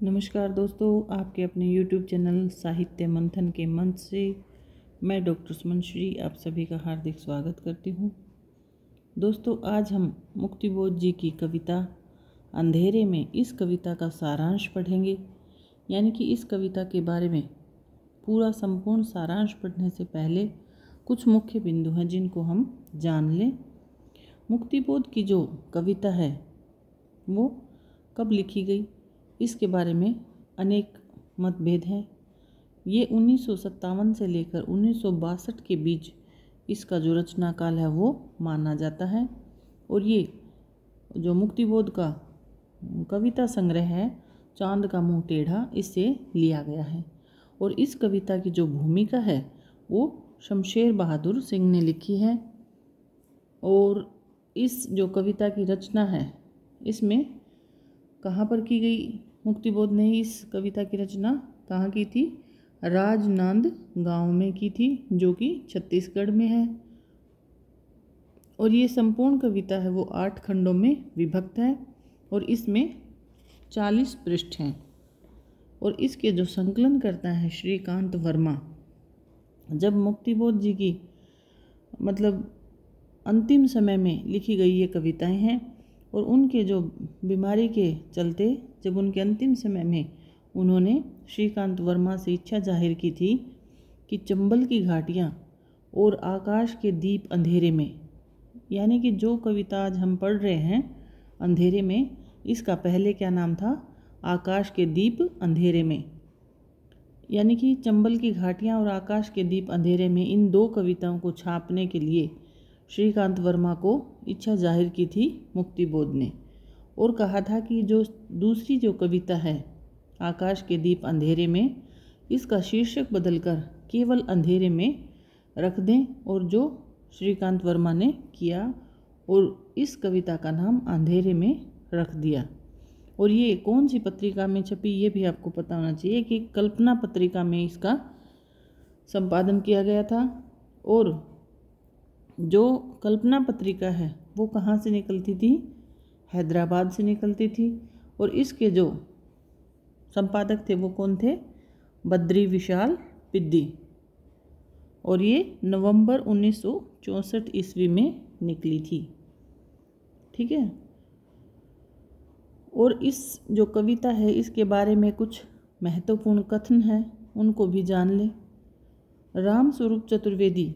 नमस्कार दोस्तों, आपके अपने YouTube चैनल साहित्य मंथन के मंच से मैं डॉक्टर सुमनश्री आप सभी का हार्दिक स्वागत करती हूँ। दोस्तों, आज हम मुक्तिबोध जी की कविता अंधेरे में इस कविता का सारांश पढ़ेंगे। यानी कि इस कविता के बारे में पूरा संपूर्ण सारांश पढ़ने से पहले कुछ मुख्य बिंदु हैं जिनको हम जान लें। मुक्तिबोध की जो कविता है वो कब लिखी गई, इसके बारे में अनेक मतभेद हैं। ये 1957 से लेकर 1962 के बीच इसका जो रचना काल है वो माना जाता है। और ये जो मुक्तिबोध का कविता संग्रह है चांद का मुंह टेढ़ा, इससे लिया गया है। और इस कविता की जो भूमिका है वो शमशेर बहादुर सिंह ने लिखी है। और इस जो कविता की रचना है इसमें कहाँ पर की गई, मुक्तिबोध ने इस कविता की रचना कहाँ की थी? राजनांद गांव में की थी, जो कि छत्तीसगढ़ में है। और ये संपूर्ण कविता है वो 8 खंडों में विभक्त है और इसमें 40 पृष्ठ हैं। और इसके जो संकलन करता है श्रीकांत वर्मा। जब मुक्तिबोध जी की अंतिम समय में लिखी गई ये कविताएं हैं और उनके जो बीमारी के चलते जब उनके अंतिम समय में उन्होंने श्रीकांत वर्मा से इच्छा जाहिर की थी कि चंबल की घाटियाँ और आकाश के दीप अंधेरे में, यानी कि जो कविता आज हम पढ़ रहे हैं अंधेरे में, इसका पहले क्या नाम था? आकाश के दीप अंधेरे में। यानी कि चंबल की घाटियाँ और आकाश के दीप अंधेरे में, इन 2 कविताओं को छापने के लिए श्रीकांत वर्मा को इच्छा जाहिर की थी मुक्तिबोध ने। और कहा था कि जो दूसरी जो कविता है आकाश के दीप अंधेरे में, इसका शीर्षक बदलकर केवल अंधेरे में रख दें। और जो श्रीकांत वर्मा ने किया और इस कविता का नाम अंधेरे में रख दिया। और ये कौन सी पत्रिका में छपी ये भी आपको पता होना चाहिए कि कल्पना पत्रिका में इसका संपादन किया गया था। और जो कल्पना पत्रिका है वो कहाँ से निकलती थी? हैदराबाद से निकलती थी। और इसके जो संपादक थे वो कौन थे? बद्री विशाल पिद्दी। और ये नवंबर 1964 ईस्वी में निकली थी। ठीक है। और इस जो कविता है इसके बारे में कुछ महत्वपूर्ण कथन हैं, उनको भी जान लें। रामस्वरूप चतुर्वेदी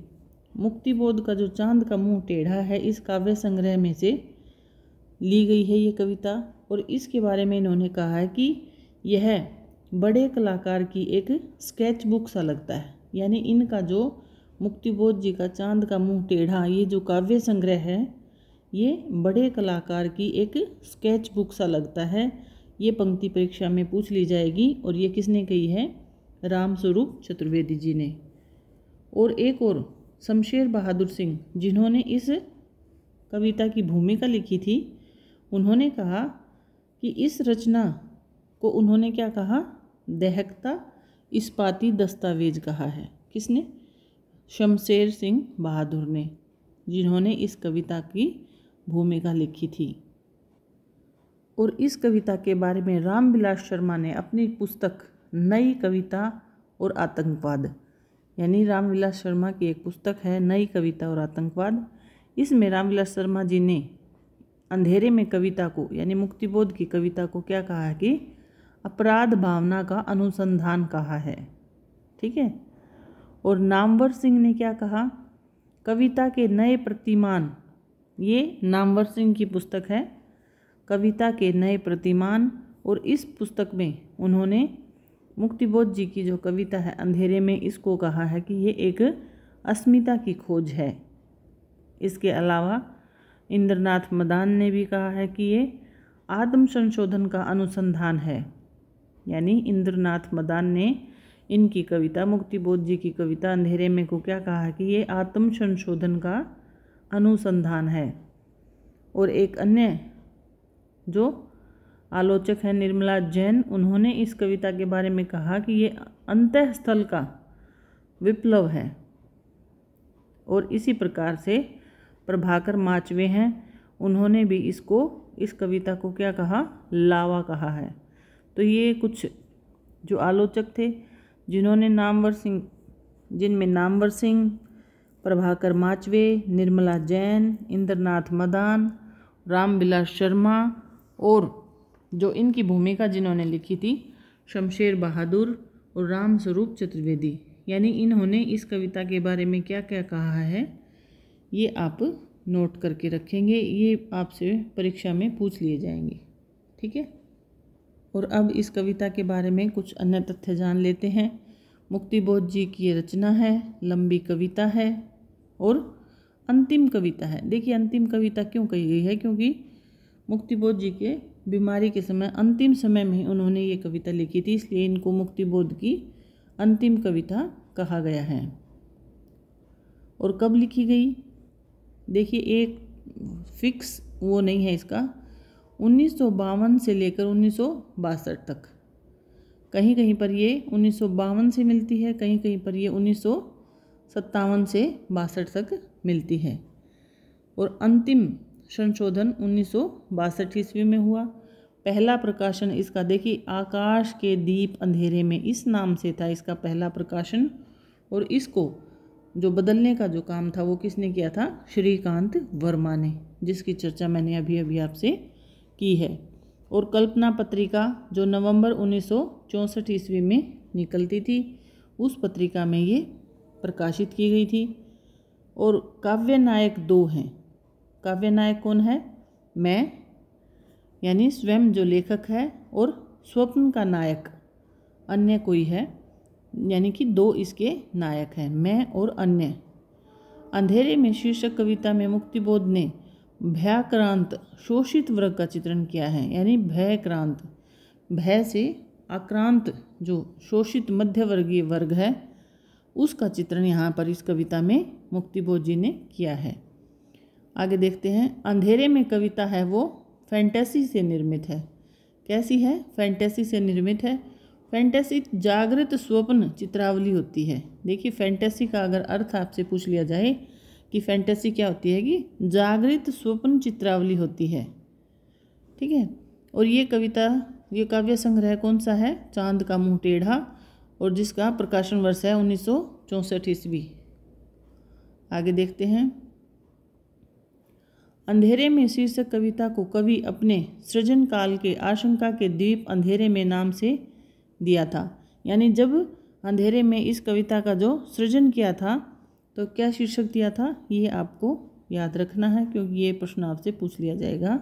मुक्तिबोध का जो चांद का मुंह टेढ़ा है इस काव्य संग्रह में से ली गई है ये कविता। और इसके बारे में इन्होंने कहा है कि यह बड़े कलाकार की एक स्केच बुक सा लगता है। यानी इनका जो मुक्तिबोध जी का चांद का मुंह टेढ़ा ये जो काव्य संग्रह है ये बड़े कलाकार की एक स्केच बुक सा लगता है। ये पंक्ति परीक्षा में पूछ ली जाएगी। और ये किसने कही है? रामस्वरूप चतुर्वेदी जी ने। और एक और शमशेर बहादुर सिंह जिन्होंने इस कविता की भूमिका लिखी थी, उन्होंने कहा कि इस रचना को उन्होंने क्या कहा? दहकता इस्पाती दस्तावेज कहा है। किसने? शमशेर सिंह बहादुर ने, जिन्होंने इस कविता की भूमिका लिखी थी। और इस कविता के बारे में रामविलास शर्मा ने अपनी पुस्तक नई कविता और आतंकवाद, यानी रामविलास शर्मा की एक पुस्तक है नई कविता और आतंकवाद, इसमें रामविलास शर्मा जी ने अंधेरे में कविता को, यानी मुक्तिबोध की कविता को क्या कहा है कि अपराध भावना का अनुसंधान कहा है। ठीक है। और नामवर सिंह ने क्या कहा? कविता के नए प्रतिमान, ये नामवर सिंह की पुस्तक है कविता के नए प्रतिमान। और इस पुस्तक में उन्होंने मुक्तिबोध जी की जो कविता है अंधेरे में, इसको कहा है कि ये एक अस्मिता की खोज है। इसके अलावा इंद्रनाथ मदान ने भी कहा है कि ये आत्म संशोधन का अनुसंधान है। यानी इंद्रनाथ मदान ने इनकी कविता, मुक्तिबोध जी की कविता अंधेरे में को क्या कहा है कि ये आत्म संशोधन का अनुसंधान है। और एक अन्य जो आलोचक है निर्मला जैन, उन्होंने इस कविता के बारे में कहा कि ये अंतःस्थल का विप्लव है। और इसी प्रकार से प्रभाकर माचवे हैं, उन्होंने भी इस कविता को क्या कहा? लावा कहा है। तो ये कुछ जो आलोचक थे जिन्होंने जिनमें नामवर सिंह, प्रभाकर माचवे, निर्मला जैन, इंद्रनाथ मदान, रामविलास शर्मा और जो इनकी भूमिका जिन्होंने लिखी थी शमशेर बहादुर और रामस्वरूप चतुर्वेदी, यानी इन्होंने इस कविता के बारे में क्या क्या कहा है ये आप नोट करके रखेंगे। ये आपसे परीक्षा में पूछ लिए जाएंगे, ठीक है। और अब इस कविता के बारे में कुछ अन्य तथ्य जान लेते हैं। मुक्तिबोध जी की ये रचना है, लंबी कविता है और अंतिम कविता है। देखिए अंतिम कविता क्यों कही गई है, क्योंकि मुक्तिबोध जी के बीमारी के समय अंतिम समय में उन्होंने ये कविता लिखी थी, इसलिए इनको मुक्तिबोध की अंतिम कविता कहा गया है। और कब लिखी गई, देखिए एक फिक्स वो नहीं है इसका, 1952 से लेकर 1962 तक। कहीं कहीं पर ये 1952 से मिलती है, कहीं कहीं पर ये 1957 से 62 तक मिलती है। और अंतिम संशोधन 1962 ईस्वी में हुआ। पहला प्रकाशन इसका देखिए आकाश के दीप अंधेरे में, इस नाम से था इसका पहला प्रकाशन। और इसको जो बदलने का जो काम था वो किसने किया था, श्रीकांत वर्मा ने, जिसकी चर्चा मैंने अभी अभी आपसे की है। और कल्पना पत्रिका जो नवंबर 1964 ईस्वी में निकलती थी, उस पत्रिका में ये प्रकाशित की गई थी। और काव्य नायक 2 हैं। काव्य नायक कौन है, मैं यानी स्वयं जो लेखक है, और स्वप्न का नायक अन्य कोई है, यानी कि 2 इसके नायक हैं, मैं और अन्य। अंधेरे में शीर्षक कविता में मुक्तिबोध ने भयाक्रांत शोषित वर्ग का चित्रण किया है, यानी भयक्रांत, भय से आक्रांत जो शोषित मध्यवर्गीय वर्ग है उसका चित्रण यहाँ पर इस कविता में मुक्तिबोध जी ने किया है। आगे देखते हैं। अंधेरे में कविता है वो फैंटेसी से निर्मित है। कैसी है, फैंटेसी से निर्मित है। फैंटेसी जागृत स्वप्न चित्रावली होती है। देखिए फैंटेसी का अगर अर्थ आपसे पूछ लिया जाए कि फैंटेसी क्या होती है, कि जागृत स्वप्न चित्रावली होती है, ठीक है। और ये कविता, ये काव्य संग्रह कौन सा है, चांद का मुंह टेढ़ा, और जिसका प्रकाशन वर्ष है 1964 ईस्वी। आगे देखते हैं। अंधेरे में शीर्षक कविता को कवि अपने सृजन काल के आशंका के द्वीप अंधेरे में नाम से दिया था। यानी जब अंधेरे में इस कविता का जो सृजन किया था तो क्या शीर्षक दिया था, ये आपको याद रखना है, क्योंकि ये प्रश्न आपसे पूछ लिया जाएगा।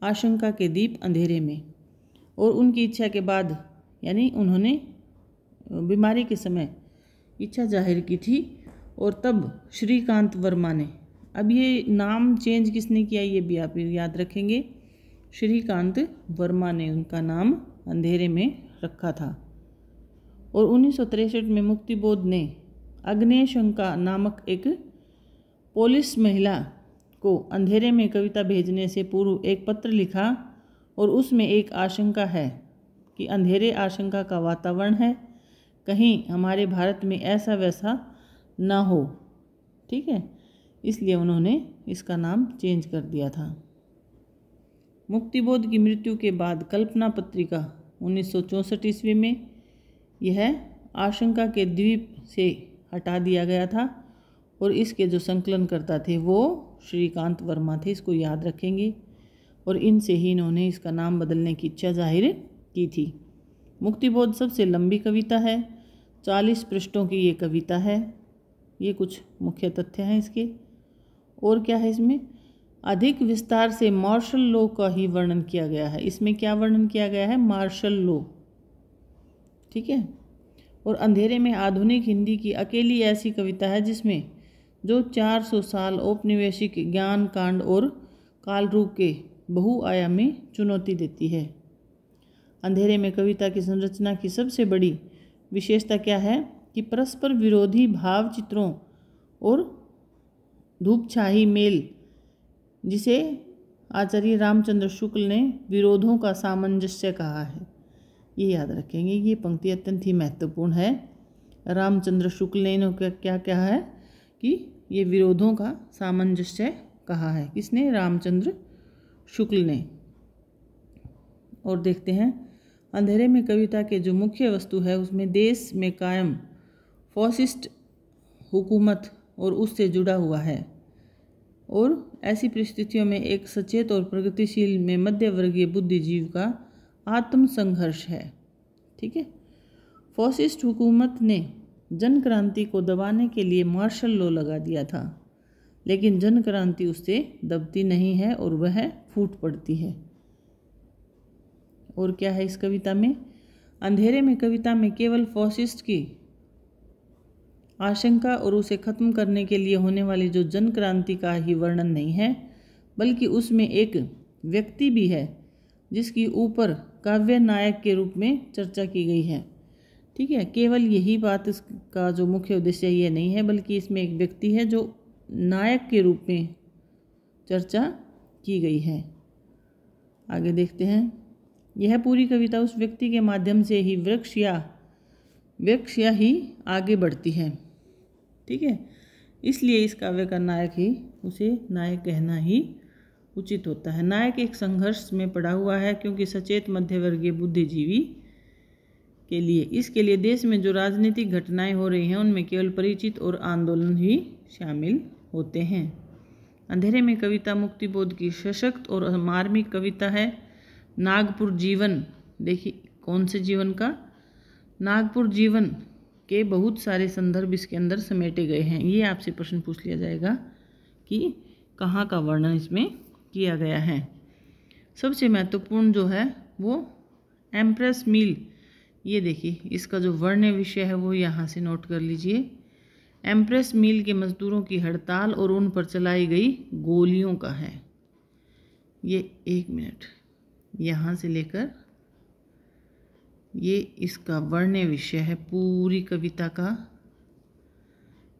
आशंका के द्वीप अंधेरे में। और उनकी इच्छा के बाद, यानी उन्होंने बीमारी के समय इच्छा जाहिर की थी, और तब श्रीकांत वर्मा ने, अब ये नाम चेंज किसने किया ये भी आप याद रखेंगे, श्रीकांत वर्मा ने उनका नाम अंधेरे में रखा था। और 1963 में मुक्तिबोध ने अग्नेशंका नामक एक पोलिश महिला को अंधेरे में कविता भेजने से पूर्व एक पत्र लिखा, और उसमें एक आशंका है कि अंधेरे आशंका का वातावरण है, कहीं हमारे भारत में ऐसा वैसा ना हो, ठीक है, इसलिए उन्होंने इसका नाम चेंज कर दिया था। मुक्तिबोध की मृत्यु के बाद कल्पना पत्रिका 1964 ईस्वी में यह आशंका के द्वीप से हटा दिया गया था, और इसके जो संकलनकर्ता थे वो श्रीकांत वर्मा थे, इसको याद रखेंगे। और इनसे ही इन्होंने इसका नाम बदलने की इच्छा जाहिर की थी। मुक्तिबोध सबसे लंबी कविता है, 40 पृष्ठों की ये कविता है। ये कुछ मुख्य तथ्य हैं इसके। और क्या है इसमें, अधिक विस्तार से मार्शल लॉ का ही वर्णन किया गया है। इसमें क्या वर्णन किया गया है, मार्शल लॉ, ठीक है। और अंधेरे में आधुनिक हिंदी की अकेली ऐसी कविता है जिसमें जो 400 साल औपनिवेशिक ज्ञान कांड और काल रूप के बहुआयामी चुनौती देती है। अंधेरे में कविता की संरचना की सबसे बड़ी विशेषता क्या है कि परस्पर विरोधी भाव चित्रों और धूपछाई मेल, जिसे आचार्य रामचंद्र शुक्ल ने विरोधों का सामंजस्य कहा है, ये याद रखेंगे। ये पंक्ति अत्यंत ही महत्वपूर्ण है। रामचंद्र शुक्ल ने इन्होंने क्या कहा है कि ये विरोधों का सामंजस्य कहा है। किसने, रामचंद्र शुक्ल ने। और देखते हैं, अंधेरे में कविता के जो मुख्य वस्तु है उसमें देश में कायम फॉसिस्ट हुकूमत और उससे जुड़ा हुआ है, और ऐसी परिस्थितियों में एक सचेत और प्रगतिशील में मध्यवर्गीय बुद्धिजीव का आत्मसंघर्ष है। ठीक है। फॉसिस्ट हुकूमत ने जन क्रांति को दबाने के लिए मार्शल लॉ लगा दिया था, लेकिन जन क्रांति उससे दबती नहीं है और वह फूट पड़ती है। और क्या है इस कविता में? अंधेरे में कविता में केवल फॉसिस्ट की आशंका और उसे खत्म करने के लिए होने वाली जो जन क्रांति का ही वर्णन नहीं है, बल्कि उसमें एक व्यक्ति भी है जिसकी ऊपर काव्य नायक के रूप में चर्चा की गई है। ठीक है। केवल यही बात इसका जो मुख्य उद्देश्य ये नहीं है, बल्कि इसमें एक व्यक्ति है जो नायक के रूप में चर्चा की गई है। आगे देखते हैं। यह पूरी कविता उस व्यक्ति के माध्यम से ही वृक्ष या ही आगे बढ़ती है। ठीक है। इसलिए इस काव्य का नायक ही उसे नायक कहना ही उचित होता है। नायक एक संघर्ष में पड़ा हुआ है, क्योंकि सचेत मध्यवर्गीय बुद्धिजीवी के लिए इसके लिए देश में जो राजनीतिक घटनाएं हो रही हैं उनमें केवल परिचित और आंदोलन ही शामिल होते हैं। अंधेरे में कविता मुक्तिबोध की सशक्त और मार्मिक कविता है। नागपुर जीवन, देखिए कौन से जीवन का? नागपुर जीवन के बहुत सारे संदर्भ इसके अंदर समेटे गए हैं। ये आपसे प्रश्न पूछ लिया जाएगा कि कहाँ का वर्णन इसमें किया गया है। सबसे महत्वपूर्ण जो है वो एम्प्रेस मील, ये देखिए इसका जो वर्ण विषय है वो यहाँ से नोट कर लीजिए। एम्प्रेस मील के मजदूरों की हड़ताल और उन पर चलाई गई गोलियों का है। ये 1 मिनट, यहाँ से लेकर ये इसका वर्ण विषय है पूरी कविता का,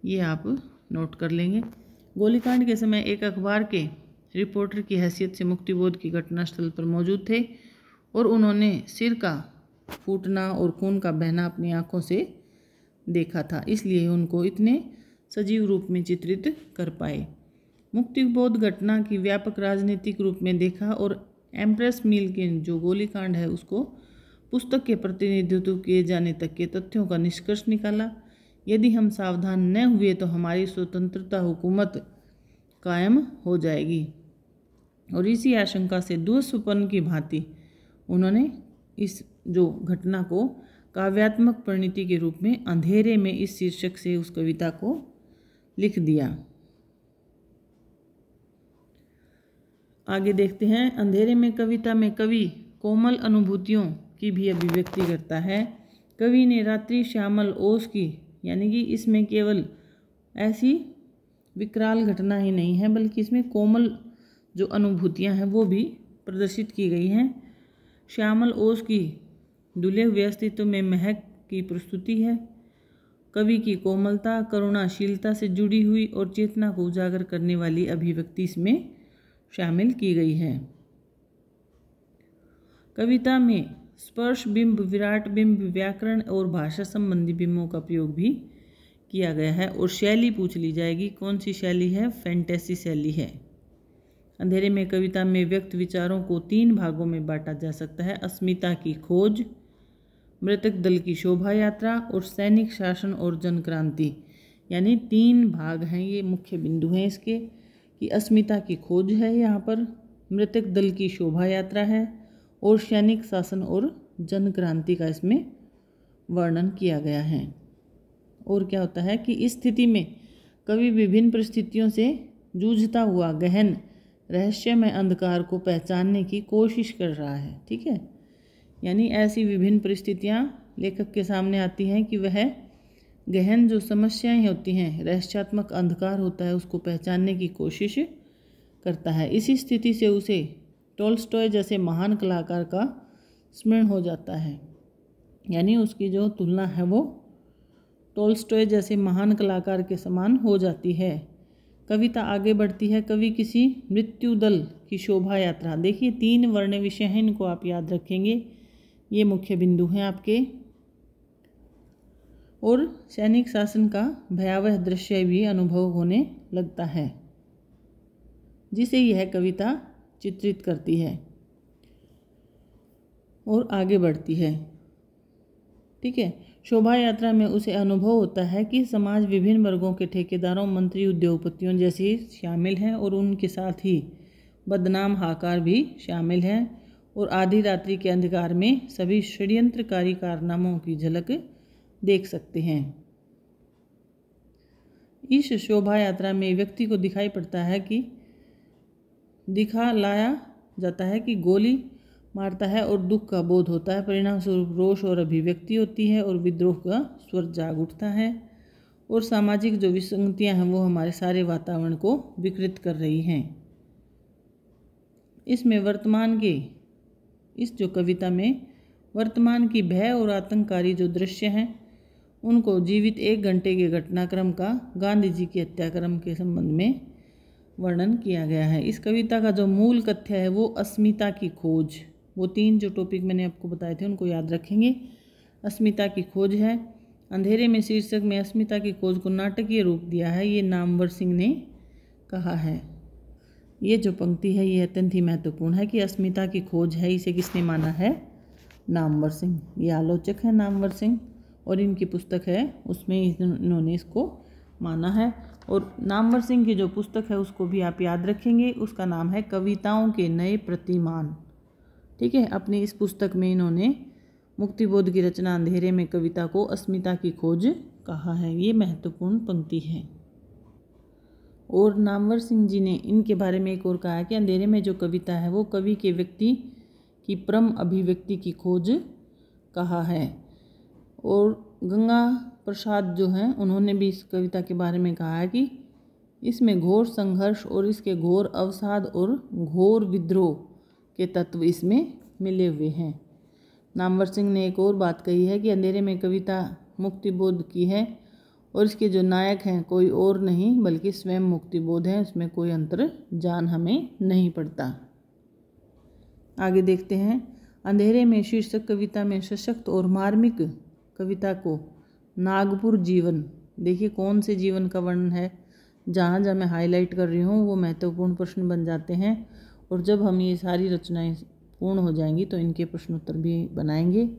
ये आप नोट कर लेंगे। गोलीकांड के समय एक अखबार के रिपोर्टर की हैसियत से मुक्तिबोध की घटनास्थल पर मौजूद थे और उन्होंने सिर का फूटना और खून का बहना अपनी आंखों से देखा था, इसलिए उनको इतने सजीव रूप में चित्रित कर पाए। मुक्तिबोध घटना की व्यापक राजनीतिक रूप में देखा और एम्प्रेस मील के जो गोलीकांड है उसको पुस्तक के प्रतिनिधित्व किए जाने तक के तथ्यों का निष्कर्ष निकाला। यदि हम सावधान न हुए तो हमारी स्वतंत्रता हुकूमत कायम हो जाएगी। और इसी आशंका से दुष्स्वप्न की भांति उन्होंने इस जो घटना को काव्यात्मक परिणति के रूप में अंधेरे में इस शीर्षक से उस कविता को लिख दिया। आगे देखते हैं। अंधेरे में कविता में कवि कोमल अनुभूतियों की भी अभिव्यक्ति करता है। कवि ने रात्रि श्यामल ओस की, यानी कि इसमें केवल ऐसी विकराल घटना ही नहीं है बल्कि इसमें कोमल जो अनुभूतियां हैं वो भी प्रदर्शित की गई हैं। श्यामल ओस की दुले हुए अस्तित्व में महक की प्रस्तुति है। कवि की कोमलता, करुणाशीलता से जुड़ी हुई और चेतना को उजागर करने वाली अभिव्यक्ति इसमें शामिल की गई है। कविता में स्पर्श बिंब, विराट बिंब, व्याकरण और भाषा संबंधी बिंबों का प्रयोग भी किया गया है। और शैली पूछ ली जाएगी, कौन सी शैली है? फैंटेसी शैली है। अंधेरे में कविता में व्यक्त विचारों को 3 भागों में बांटा जा सकता है। अस्मिता की खोज, मृतक दल की शोभा यात्रा और सैनिक शासन और जन क्रांति, यानी 3 भाग हैं। ये मुख्य बिंदु हैं इसके कि अस्मिता की खोज है यहाँ पर, मृतक दल की शोभा यात्रा है और सैनिक शासन और जन क्रांति का इसमें वर्णन किया गया है। और क्या होता है कि इस स्थिति में कवि विभिन्न परिस्थितियों से जूझता हुआ गहन रहस्यमय अंधकार को पहचानने की कोशिश कर रहा है। ठीक है। यानी ऐसी विभिन्न परिस्थितियाँ लेखक के सामने आती हैं कि वह गहन जो समस्याएं होती हैं, रहस्यात्मक अंधकार होता है, उसको पहचानने की कोशिश करता है। इसी स्थिति से उसे टॉल्स्टॉय जैसे महान कलाकार का स्मरण हो जाता है। यानी उसकी जो तुलना है वो टॉल्स्टॉय जैसे महान कलाकार के समान हो जाती है। कविता आगे बढ़ती है। कवि किसी मृत्यु दल की शोभा यात्रा, देखिए 3 वर्ण विषय हैं, इनको आप याद रखेंगे, ये मुख्य बिंदु हैं आपके। और सैनिक शासन का भयावह दृश्य भी अनुभव होने लगता है जिसे यह कविता चित्रित करती है। और आगे बढ़ती है। ठीक है। शोभा यात्रा में उसे अनुभव होता है कि समाज विभिन्न वर्गों के ठेकेदारों, मंत्री, उद्योगपतियों जैसे शामिल हैं और उनके साथ ही बदनाम हाकार भी शामिल हैं और आधी रात्रि के अंधकार में सभी षड्यंत्रकारी कारनामों की झलक देख सकते हैं। इस शोभा यात्रा में व्यक्ति को दिखा लाया जाता है कि गोली मारता है और दुख का बोध होता है। परिणाम स्वरूप रोष और अभिव्यक्ति होती है और विद्रोह का स्वर जाग उठता है और सामाजिक जो विसंगतियां हैं वो हमारे सारे वातावरण को विकृत कर रही हैं। इसमें इस कविता में वर्तमान की भय और आतंककारी जो दृश्य हैं उनको जीवित 1 घंटे के घटनाक्रम का गांधी जी के हत्याक्रम के संबंध में वर्णन किया गया है। इस कविता का जो मूल कथ्य है वो अस्मिता की खोज, वो 3 जो टॉपिक मैंने आपको बताए थे उनको याद रखेंगे। अस्मिता की खोज है। अंधेरे में शीर्षक में अस्मिता की खोज को नाटकीय रूप दिया है, ये नामवर सिंह ने कहा है। ये जो पंक्ति है ये अत्यंत ही महत्वपूर्ण है कि अस्मिता की खोज है, इसे किसने माना है? नामवर सिंह। ये आलोचक है नामवर सिंह और इनकी पुस्तक है उसमें इन्होंने इसको माना है। और नामवर सिंह की जो पुस्तक है उसको भी आप याद रखेंगे, उसका नाम है कविताओं के नए प्रतिमान। ठीक है। अपनी इस पुस्तक में इन्होंने मुक्तिबोध की रचना अंधेरे में कविता को अस्मिता की खोज कहा है। ये महत्वपूर्ण पंक्ति है। और नामवर सिंह जी ने इनके बारे में एक और कहा है कि अंधेरे में जो कविता है वो कवि के व्यक्ति की परम अभिव्यक्ति की खोज कहा है। और गंगा प्रसाद जो हैं उन्होंने भी इस कविता के बारे में कहा है कि इसमें घोर संघर्ष और इसके घोर अवसाद और घोर विद्रोह के तत्व इसमें मिले हुए हैं। नामवर सिंह ने एक और बात कही है कि अंधेरे में कविता मुक्तिबोध की है और इसके जो नायक हैं कोई और नहीं बल्कि स्वयं मुक्तिबोध है, उसमें कोई अंतर जान हमें नहीं पड़ता। आगे देखते हैं। अंधेरे में शीर्षक कविता में सशक्त और मार्मिक कविता को नागपुर जीवन, देखिए कौन से जीवन का वर्णन है, जहाँ जहाँ मैं हाईलाइट कर रही हूँ वो महत्वपूर्ण प्रश्न बन जाते हैं और जब हम ये सारी रचनाएं पूर्ण हो जाएंगी तो इनके प्रश्नोत्तर भी बनाएंगे,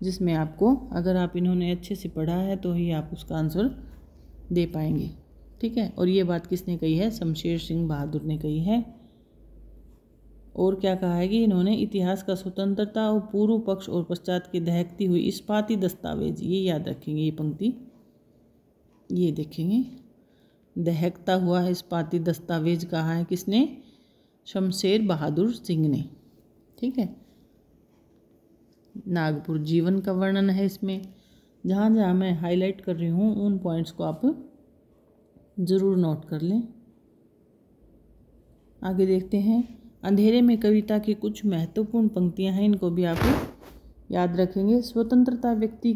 जिसमें आपको अगर आप इन्होंने अच्छे से पढ़ा है तो ही आप उसका आंसर दे पाएंगे। ठीक है। और ये बात किसने कही है? शमशेर सिंह बहादुर ने कही है। और क्या कहा है कि इन्होंने इतिहास का स्वतंत्रता और पूर्व पक्ष और पश्चात की दहकती हुई इस्पाती दस्तावेज, ये याद रखेंगे, ये पंक्ति ये देखेंगे, दहकता हुआ इस्पाती दस्तावेज कहा है किसने? शमशेर बहादुर सिंह ने। ठीक है। नागपुर जीवन का वर्णन है इसमें, जहाँ जहाँ मैं हाईलाइट कर रही हूँ उन पॉइंट्स को आप ज़रूर नोट कर लें। आगे देखते हैं। अंधेरे में कविता की कुछ महत्वपूर्ण पंक्तियाँ हैं, इनको भी आप याद रखेंगे। स्वतंत्रता व्यक्ति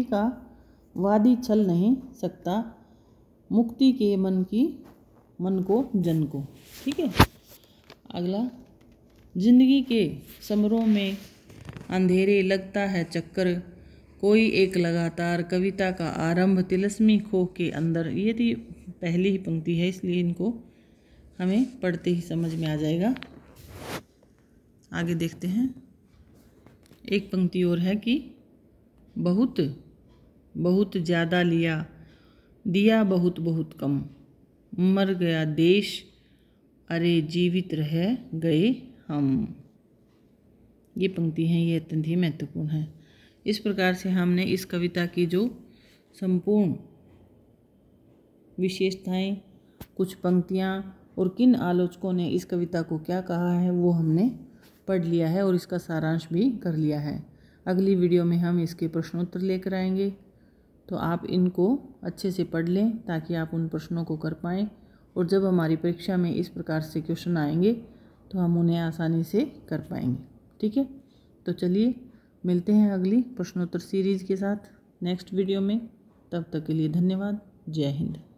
का वादी छल नहीं सकता, मुक्ति के मन को जन को। ठीक है। अगला, जिंदगी के समरों में अंधेरे लगता है चक्कर, कोई एक लगातार कविता का आरंभ तिलस्मी खो के अंदर। ये तो पहली ही पंक्ति है इसलिए इनको हमें पढ़ते ही समझ में आ जाएगा। आगे देखते हैं। एक पंक्ति और है कि बहुत बहुत ज़्यादा दिया बहुत बहुत कम, मर गया देश अरे जीवित रह गए हम। ये पंक्ति हैं, ये अत्यंत ही महत्वपूर्ण है। इस प्रकार से हमने इस कविता की जो संपूर्ण विशेषताएं, कुछ पंक्तियां और किन आलोचकों ने इस कविता को क्या कहा है वो हमने पढ़ लिया है और इसका सारांश भी कर लिया है। अगली वीडियो में हम इसके प्रश्नोत्तर लेकर आएंगे, तो आप इनको अच्छे से पढ़ लें ताकि आप उन प्रश्नों को कर पाएँ और जब हमारी परीक्षा में इस प्रकार से क्वेश्चन आएंगे तो हम उन्हें आसानी से कर पाएंगे। ठीक है। तो चलिए मिलते हैं अगली प्रश्नोत्तर सीरीज़ के साथ नेक्स्ट वीडियो में। तब तक के लिए धन्यवाद। जय हिंद।